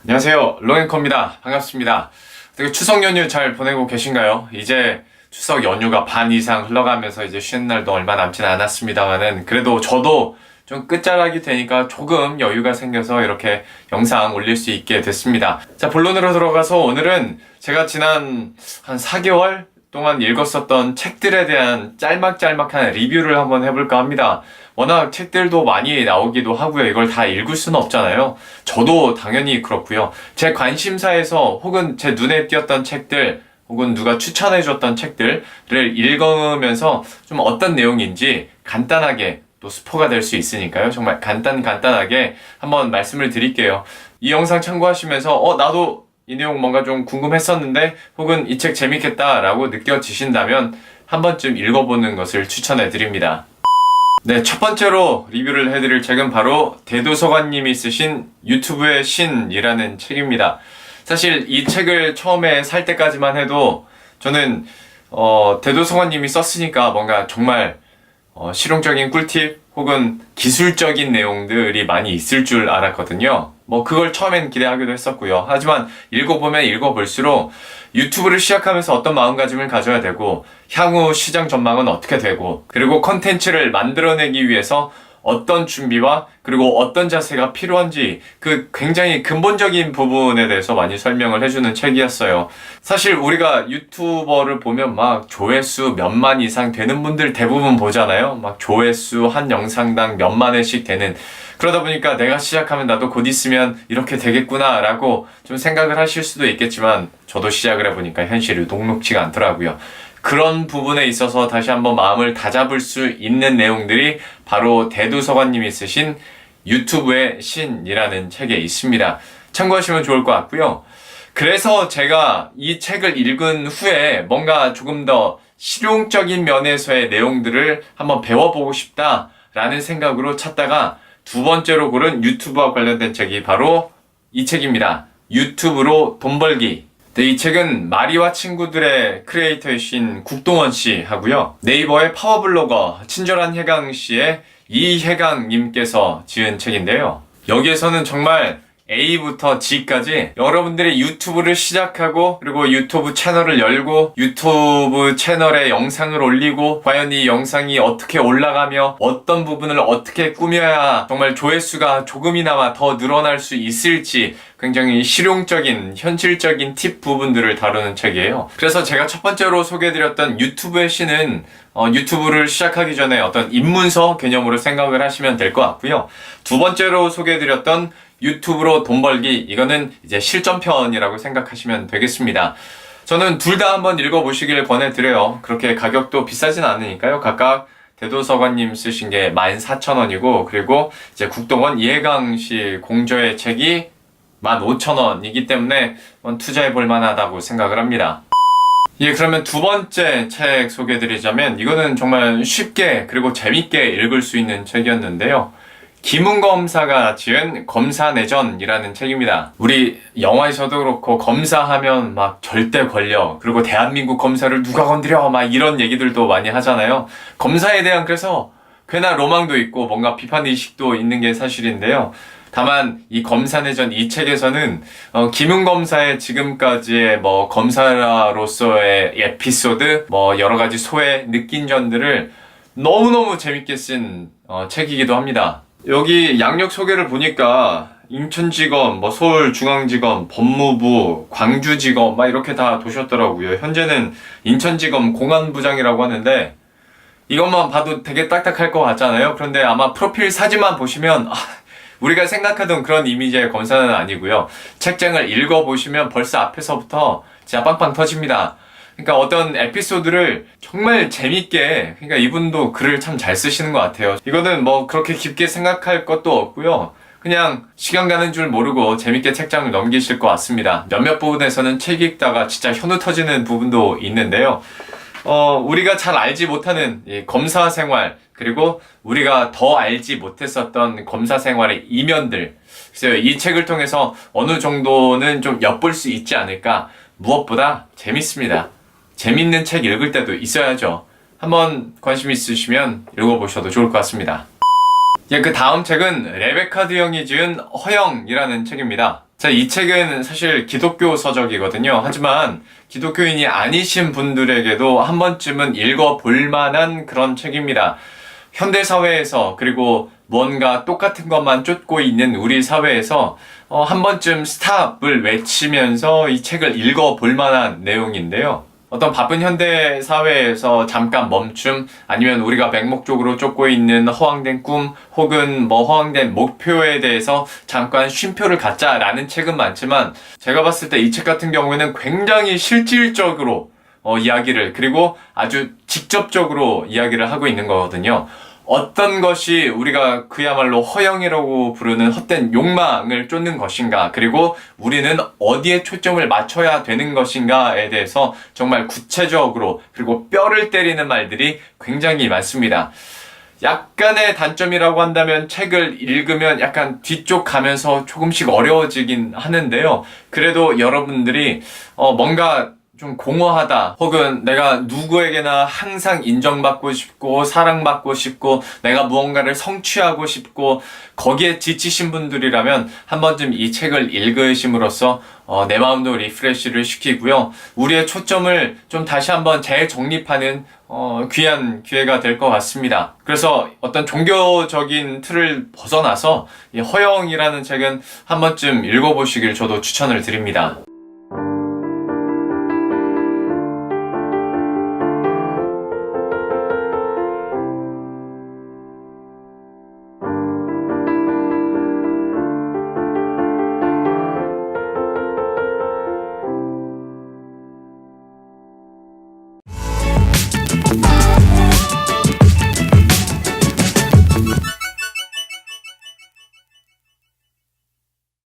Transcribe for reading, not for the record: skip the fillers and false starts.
안녕하세요, 롱앤커입니다. 반갑습니다. 되게 추석 연휴 잘 보내고 계신가요? 이제 추석 연휴가 반 이상 흘러가면서 이제 쉬는 날도 얼마 남지는 않았습니다만은 그래도 저도 좀 끝자락이 되니까 조금 여유가 생겨서 이렇게 영상 올릴 수 있게 됐습니다. 자, 본론으로 들어가서 오늘은 제가 지난 한 4개월 동안 읽었었던 책들에 대한 짤막짤막한 리뷰를 한번 해볼까 합니다. 워낙 책들도 많이 나오기도 하고요. 이걸 다 읽을 수는 없잖아요. 저도 당연히 그렇고요. 제 관심사에서 혹은 제 눈에 띄었던 책들 혹은 누가 추천해줬던 책들을 읽으면서 좀 어떤 내용인지 간단하게 또 스포가 될 수 있으니까요. 정말 간단하게 한번 말씀을 드릴게요. 이 영상 참고하시면서 나도 이 내용 뭔가 좀 궁금했었는데 혹은 이 책 재밌겠다라고 느껴지신다면 한 번쯤 읽어보는 것을 추천해 드립니다. 네, 첫 번째로 리뷰를 해드릴 책은 바로 대도서관님이 쓰신 유튜브의 신이라는 책입니다. 사실 이 책을 처음에 살 때까지만 해도 저는 대도서관님이 썼으니까 뭔가 정말 실용적인 꿀팁 혹은 기술적인 내용들이 많이 있을 줄 알았거든요. 그걸 처음엔 기대하기도 했었고요. 하지만 읽어보면 읽어볼수록 유튜브를 시작하면서 어떤 마음가짐을 가져야 되고 향후 시장 전망은 어떻게 되고 그리고 컨텐츠를 만들어내기 위해서 어떤 준비와 그리고 어떤 자세가 필요한지 그 굉장히 근본적인 부분에 대해서 많이 설명을 해주는 책이었어요. 사실 우리가 유튜버를 보면 막 조회수 몇만 이상 되는 분들 대부분 보잖아요. 막 조회수 한 영상당 몇만 회씩 되는, 그러다 보니까 내가 시작하면 나도 곧 있으면 이렇게 되겠구나 라고 좀 생각을 하실 수도 있겠지만 저도 시작을 해보니까 현실이 녹록지가 않더라고요. 그런 부분에 있어서 다시 한번 마음을 다잡을 수 있는 내용들이 바로 대도서관님이 쓰신 유튜브의 신이라는 책에 있습니다. 참고하시면 좋을 것 같고요. 그래서 제가 이 책을 읽은 후에 뭔가 조금 더 실용적인 면에서의 내용들을 한번 배워보고 싶다라는 생각으로 찾다가 두 번째로 고른 유튜브와 관련된 책이 바로 이 책입니다. 유튜브로 돈 벌기. 네, 이 책은 마리와 친구들의 크리에이터이신 국동원 씨 하고요. 네이버의 파워블로거 친절한 혜강 씨의 이혜강님께서 지은 책인데요. 여기에서는 정말 A부터 G까지 여러분들이 유튜브를 시작하고 그리고 유튜브 채널을 열고 유튜브 채널에 영상을 올리고 과연 이 영상이 어떻게 올라가며 어떤 부분을 어떻게 꾸며야 정말 조회수가 조금이나마 더 늘어날 수 있을지 굉장히 실용적인 현실적인 팁 부분들을 다루는 책이에요. 그래서 제가 첫 번째로 소개해드렸던 유튜브의 신은 유튜브를 시작하기 전에 어떤 입문서 개념으로 생각을 하시면 될 것 같고요. 두 번째로 소개해드렸던 유튜브로 돈 벌기, 이거는 이제 실전편이라고 생각하시면 되겠습니다. 저는 둘 다 한번 읽어보시길 권해드려요. 그렇게 가격도 비싸진 않으니까요. 각각 대도서관님 쓰신 게 14,000원이고 그리고 이제 국동원 이혜강 씨 공저의 책이 15,000원이기 때문에 투자해볼 만하다고 생각을 합니다. 예, 그러면 두 번째 책 소개해드리자면 이거는 정말 쉽게 그리고 재밌게 읽을 수 있는 책이었는데요. 김은검사가 지은 검사내전이라는 책입니다. 우리 영화에서도 그렇고 검사하면 막 절대 권력 그리고 대한민국 검사를 누가 건드려 막 이런 얘기들도 많이 하잖아요. 검사에 대한 그래서 꽤나 로망도 있고 뭔가 비판의식도 있는 게 사실인데요. 다만 이 검사내전 이 책에서는 김은검사의 지금까지의 검사로서의 에피소드 여러 가지 소회 느낀 점들을 너무너무 재밌게 쓴 책이기도 합니다. 여기 양력 소개를 보니까 인천지검, 서울중앙지검, 법무부, 광주지검 막 이렇게 다 도셨더라고요. 현재는 인천지검 공안부장이라고 하는데 이것만 봐도 되게 딱딱할 것 같잖아요. 그런데 아마 프로필 사진만 보시면 우리가 생각하던 그런 이미지의 검사는 아니고요. 책장을 읽어보시면 벌써 앞에서부터 진짜 빵빵 터집니다. 그러니까 어떤 에피소드를 정말 재밌게, 그러니까 이분도 글을 참 잘 쓰시는 것 같아요. 이거는 그렇게 깊게 생각할 것도 없고요. 그냥 시간 가는 줄 모르고 재밌게 책장을 넘기실 것 같습니다. 몇몇 부분에서는 책 읽다가 진짜 현우 터지는 부분도 있는데요. 우리가 잘 알지 못하는 이 검사 생활, 그리고 우리가 더 알지 못했었던 검사 생활의 이면들. 그래서 이 책을 통해서 어느 정도는 좀 엿볼 수 있지 않을까. 무엇보다 재밌습니다. 재밌는 책 읽을 때도 있어야죠. 한번 관심 있으시면 읽어보셔도 좋을 것 같습니다. 그 다음 책은 레베카 드영이 지은 허영이라는 책입니다. 자, 이 책은 사실 기독교 서적이거든요. 하지만 기독교인이 아니신 분들에게도 한 번쯤은 읽어볼 만한 그런 책입니다. 현대사회에서 그리고 뭔가 똑같은 것만 쫓고 있는 우리 사회에서 한 번쯤 스탑을 외치면서 이 책을 읽어볼 만한 내용인데요. 어떤 바쁜 현대 사회에서 잠깐 멈춤, 아니면 우리가 맹목적으로 쫓고 있는 허황된 꿈 혹은 허황된 목표에 대해서 잠깐 쉼표를 갖자라는 책은 많지만, 제가 봤을 때 이 책 같은 경우에는 굉장히 실질적으로 이야기를, 그리고 아주 직접적으로 이야기를 하고 있는 거거든요. 어떤 것이 우리가 그야말로 허영이라고 부르는 헛된 욕망을 쫓는 것인가, 그리고 우리는 어디에 초점을 맞춰야 되는 것인가에 대해서 정말 구체적으로, 그리고 뼈를 때리는 말들이 굉장히 많습니다. 약간의 단점이라고 한다면, 책을 읽으면 약간 뒤쪽 가면서 조금씩 어려워지긴 하는데요. 그래도 여러분들이 뭔가 좀 공허하다, 혹은 내가 누구에게나 항상 인정받고 싶고 사랑받고 싶고 내가 무언가를 성취하고 싶고 거기에 지치신 분들이라면 한 번쯤 이 책을 읽으심으로써 내 마음도 리프레시를 시키고요, 우리의 초점을 좀 다시 한번 재정립하는 귀한 기회가 될 것 같습니다. 그래서 어떤 종교적인 틀을 벗어나서 이 허영이라는 책은 한 번쯤 읽어보시길 저도 추천을 드립니다.